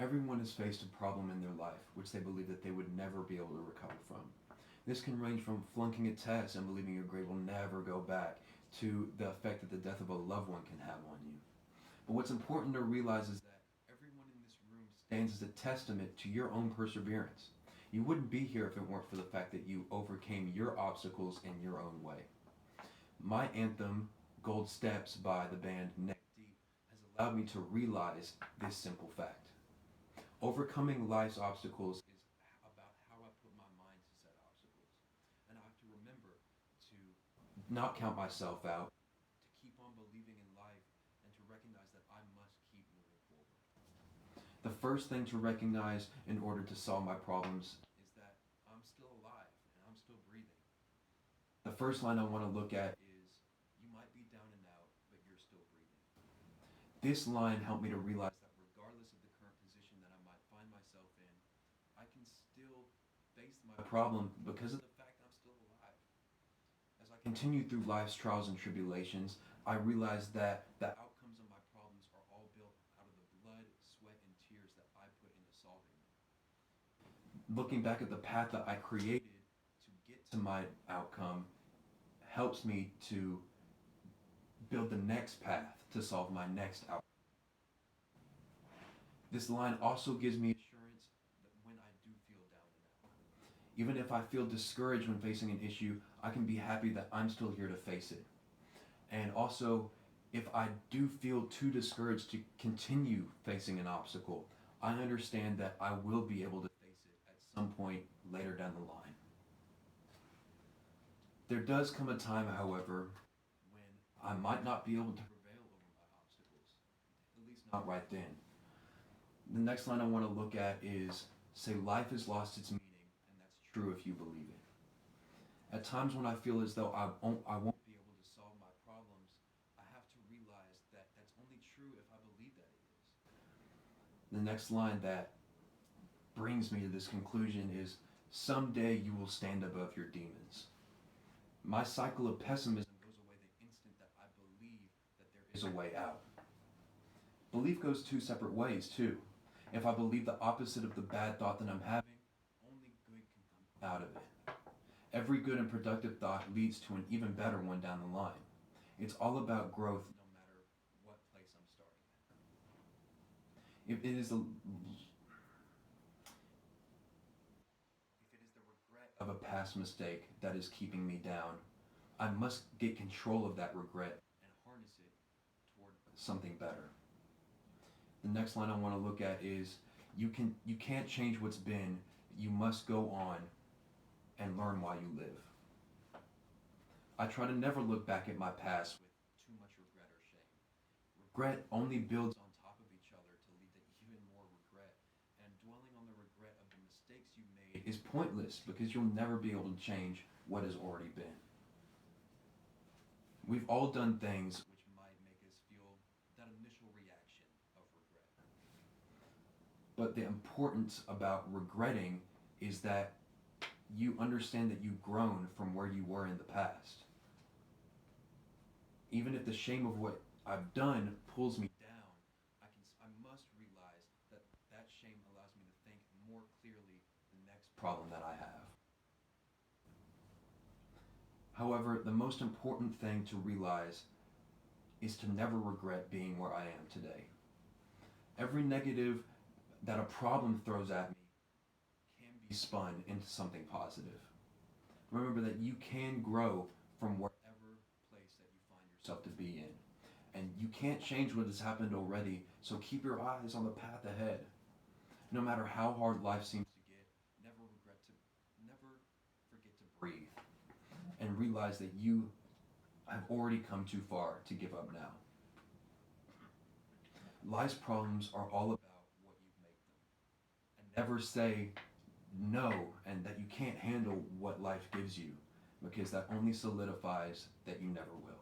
Everyone has faced a problem in their life which they believe that they would never be able to recover from. This can range from flunking a test and believing your grade will never go back to the effect that the death of a loved one can have on you. But what's important to realize is that everyone in this room stands as a testament to your own perseverance. You wouldn't be here if it weren't for the fact that you overcame your obstacles in your own way. My anthem, Gold Steps by the band Neck Deep, has allowed me to realize this simple fact. Overcoming life's obstacles is about how I put my mind to set obstacles. And I have to remember to not count myself out, to keep on believing in life, and to recognize that I must keep moving forward. The first thing to recognize in order to solve my problems is that I'm still alive and I'm still breathing. The first line I want to look at is, you might be down and out, but you're still breathing. This line helped me to realize that regardless of the current position that I might find myself in, I can still face my problem because of the fact that I'm still alive. As I continue through life's trials and tribulations, I realized that the outcomes of my problems are all built out of the blood, sweat, and tears that I put into solving them. Looking back at the path that I created to get to my outcome helps me to build the next path to solve my next outcome. This line also gives me assurance that when I do feel down and out, even if I feel discouraged when facing an issue, I can be happy that I'm still here to face it. And also, if I do feel too discouraged to continue facing an obstacle, I understand that I will be able to face it at some point later down the line. There does come a time, however, when I might not be able to prevail over my obstacles, at least not right then. The next line I want to look at is, say life has lost its meaning, and that's true if you believe it. At times when I feel as though I won't be able to solve my problems, I have to realize that that's only true if I believe that it is. The next line that brings me to this conclusion is, someday you will stand above your demons. My cycle of pessimism goes away the instant that I believe that there is a way out. Belief goes two separate ways too. If I believe the opposite of the bad thought that I'm having, only good can come out of it. Every good and productive thought leads to an even better one down the line. It's all about growth no matter what place I'm starting at. If it is the regret of a past mistake that is keeping me down, I must get control of that regret and harness it toward something better. The next line I want to look at is, you can't change what's been, you must go on and learn while you live. I try to never look back at my past with too much regret or shame. Regret only builds on top of each other to lead to even more regret, and dwelling on the regret of the mistakes you made is pointless because you'll never be able to change what has already been. We've all done things which might make us feel that initial reaction of regret. But the importance about regretting is that you understand that you've grown from where you were in the past. Even if the shame of what I've done pulls me down, I must realize that that shame allows me to think more clearly the next problem that I have. However, the most important thing to realize is to never regret being where I am today. Every negative that a problem throws at me can be spun into something positive. Remember that you can grow from wherever place that you find yourself to be in. And you can't change what has happened already, so keep your eyes on the path ahead. No matter how hard life seems to get, never forget to breathe. And realize that you have already come too far to give up now. Life's problems are all about what you make them. And never say no and that you can't handle what life gives you, because that only solidifies that you never will.